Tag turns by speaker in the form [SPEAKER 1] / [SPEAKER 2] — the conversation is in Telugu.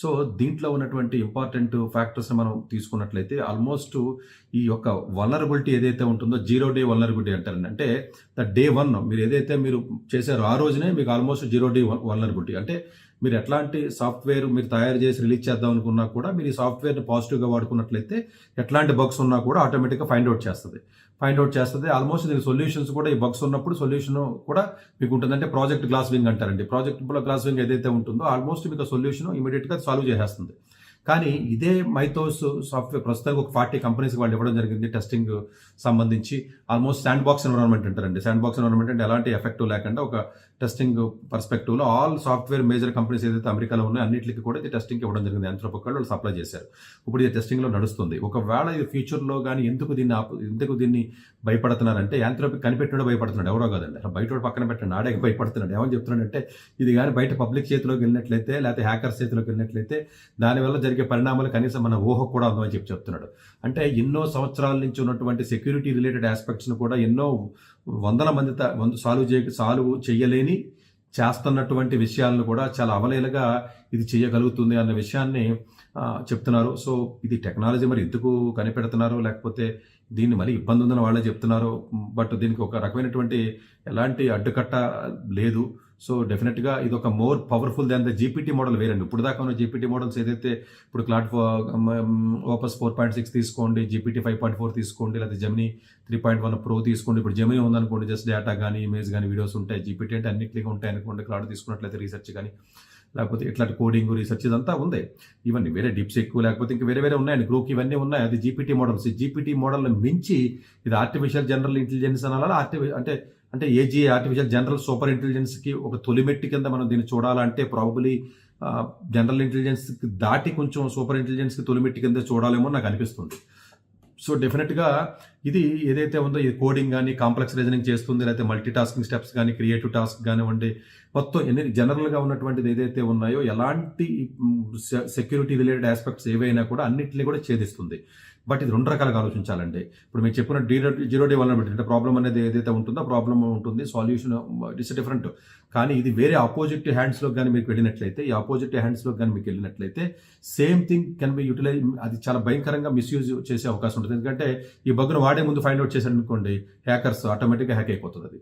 [SPEAKER 1] సో దీంట్లో ఉన్నటువంటి ఇంపార్టెంట్ ఫ్యాక్టర్స్ మనం తీసుకున్నట్లయితే ఆల్మోస్ట్ ఈ యొక్క వల్నరబిలిటీ ఏదైతే ఉంటుందో జీరో డే వల్నరబిలిటీ అంటారండి. అంటే డే 1 మీరు ఏదైతే మీరు చేశారో ఆ రోజునే మీకు ఆల్మోస్ట్ జీరో డే వల్నరబిలిటీ. అంటే మీరు ఎట్లాంటి సాఫ్ట్వేర్ మీరు తయారు చేసి రిలీజ్ చేద్దాం అనుకున్నా కూడా మీరు ఈ సాఫ్ట్వేర్ని పాజిటివ్గా వాడుకున్నట్లయితే ఎట్లాంటి బగ్స్ ఉన్నా కూడా ఆటోమేటిక్గా ఫైండ్ అవుట్ చేస్తుంది. ఆల్మోస్ట్ దీనికి సొల్యూషన్స్ కూడా ఈ బగ్స్ ఉన్నప్పుడు సొల్యూషన్ కూడా మీకు ఉంటుంది. అంటే ప్రాజెక్ట్ గ్లాస్ వింగ్ అంటారండి. ప్రాజెక్ట్ గ్లాస్ వింగ్ ఏదైతే ఉంటుందో ఆల్మోస్ట్ మీకు సొల్యూషన్ ఇమీడియట్గా సాల్వ్ చేసేస్తుంది. కానీ ఇదే మైథోస్ సాఫ్ట్వేర్ ప్రస్తుతానికి ఒక 40 కంపెనీస్కి వాళ్ళు ఇవ్వడం జరిగింది టెస్టింగ్ సంబంధించి. ఆల్మోస్ట్ శాండ్ బాక్స్ ఎన్విరాన్మెంట్ అంటారండి. శాండ్ బాక్స్ ఎన్విరాన్మెంట్ అంటే ఎలాంటి ఎఫెక్టివ్ లేకుండా ఒక టెస్టింగ్ పర్స్పెక్టివ్లో ఆల్ సాఫ్ట్వేర్ మేజర్ కంపెనీస్ ఏదైతే అమెరికాలో ఉన్నాయో అన్నింటికి కూడా ఇది టెస్టింగ్కి ఇవ్వడం జరిగింది. Anthropic వాళ్ళు సప్లై చేశారు. ఇప్పుడు ఇది టెస్టింగ్లో నడుస్తుంది. ఒకవేళ ఇది ఫ్యూచర్లో కానీ ఎందుకు దీన్ని భయపడుతున్నారంటే Anthropic కనిపెట్టినో భయపడుతున్నాడు, ఎవరో కాదండి. అసలు బయట పక్కన పెట్టండి, ఆడే భయపడుతున్నాడు. ఏమని చెప్తున్నాడంటే ఇది కానీ బయట పబ్లిక్ చేతిలోకి వెళ్ళినట్లయితే లేకపోతే హ్యాకర్స్ చేతిలోకి వెళ్ళినట్లయితే దానివల్ల జరిగే పరిణామాలు కనీసం మన ఊహ కూడా ఉందని చెప్తున్నాడు. అంటే ఎన్నో సంవత్సరాల నుంచి ఉన్నటువంటి సెక్యూరిటీ రిలేటెడ్ ఆస్పెక్ట్స్ను కూడా ఎన్నో వందల మంది సాల్వ్ చేయలేని చేస్తున్నటువంటి విషయాలను కూడా చాలా అవలేలుగా ఇది చేయగలుగుతుంది అన్న విషయాన్ని చెప్తున్నారు. సో ఇది టెక్నాలజీ మరి ఎందుకు కనిపెడుతున్నారు, లేకపోతే దీన్ని మరి ఇబ్బంది ఉందని వాళ్ళే చెప్తున్నారు. బట్ దీనికి ఒక రకమైనటువంటి ఎలాంటి అడ్డుకట్ట లేదు. సో డెఫినెట్గా ఇది ఒక more powerful than the GPT model వేరండి. ఇప్పుడు దాకా ఉన్న జీపీటీ మోడల్స్ ఏదైతే ఇప్పుడు క్లాడ్ ఓపస్ 4.6 తీసుకోండి, జీపీటీ 5.4 తీసుకోండి, లేదా జెమినీ 3.1 ప్రో తీసుకోండి. ఇప్పుడు జెమినీ ఉందనుకోండి, జస్ట్ డేటా కానీ ఇమేజ్ కానీ వీడియోస్ ఉంటాయి. జీపీటీ అంటే అన్నిటికీ ఉంటాయి అనుకోండి. క్లాడ్ తీసుకున్నట్లయితే రీసెర్చ్ కానీ లేకపోతే ఇట్లాంటి కోడింగ్ రీసెర్చ్ ఇదంతా ఉంది. ఇవన్నీ వేరే డిప్స్ ఎక్కువ లేకపోతే ఇంకా వేరే ఉన్నాయండి. గ్రూక్ ఇవన్నీ ఉన్నాయి. అది జీపీటీ మోడల్స్. జీపీటీ మోడల్ని మించి ఇది ఆర్టిఫిషియల్ జనరల్ ఇంటెలిజెన్స్ అనాలా, అంటే ఏజీ ఆర్టిఫిషియల్ జనరల్ సూపర్ ఇంటెలిజెన్స్కి ఒక తొలిమెట్టి కింద మనం దీన్ని చూడాలంటే ప్రాబబ్లీ జనరల్ ఇంటెలిజెన్స్కి దాటి కొంచెం సూపర్ ఇంటెలిజెన్స్కి తొలిమెట్టి కింద చూడాలేమో నాకు అనిపిస్తుంది. సో డెఫినెట్గా ఇది ఏదైతే ఉందో ఇది కోడింగ్ కానీ కాంప్లెక్స్ రీజనింగ్ చేస్తుంది, లేకపోతే మల్టీ టాస్కింగ్ స్టెప్స్ కానీ క్రియేటివ్ టాస్క్ కానివ్వండి, మొత్తం ఎన్ని జనరల్గా ఉన్నటువంటిది ఏదైతే ఉన్నాయో ఎలాంటి సెక్యూరిటీ రిలేటెడ్ ఆస్పెక్ట్స్ ఏవైనా కూడా అన్నింటినీ కూడా ఛేదిస్తుంది. బట్ ఇది 2 రకాలుగా ఆలోచించాలండి. ఇప్పుడు మీరు చెప్పిన జీరో డే వల్నరబిలిటీ అంటే ప్రాబ్లం అనేది ఏదైతే ఉంటుందో ప్రాబ్లం ఉంటుంది, సాల్యూషన్ ఇట్స్ డిఫరెంట్. కానీ ఇది వేరే ఆపోజిట్ హ్యాండ్స్లోకి కానీ మీకు వెళ్ళినట్లయితే ఈ ఆపోజిట్ హ్యాండ్స్లోకి కానీ మీకు వెళ్ళినట్లయితే same thing can be utilise. అది చాలా భయంకరంగా మిస్యూజ్ చేసే అవకాశం ఉంటుంది. ఎందుకంటే ఈ బగ్ను వాడే ముందు ఫైండ్ అవుట్ చేశారు అనుకోండి, హ్యాకర్స్ ఆటోమేటిక్గా హ్యాక్ అయిపోతుంది అది.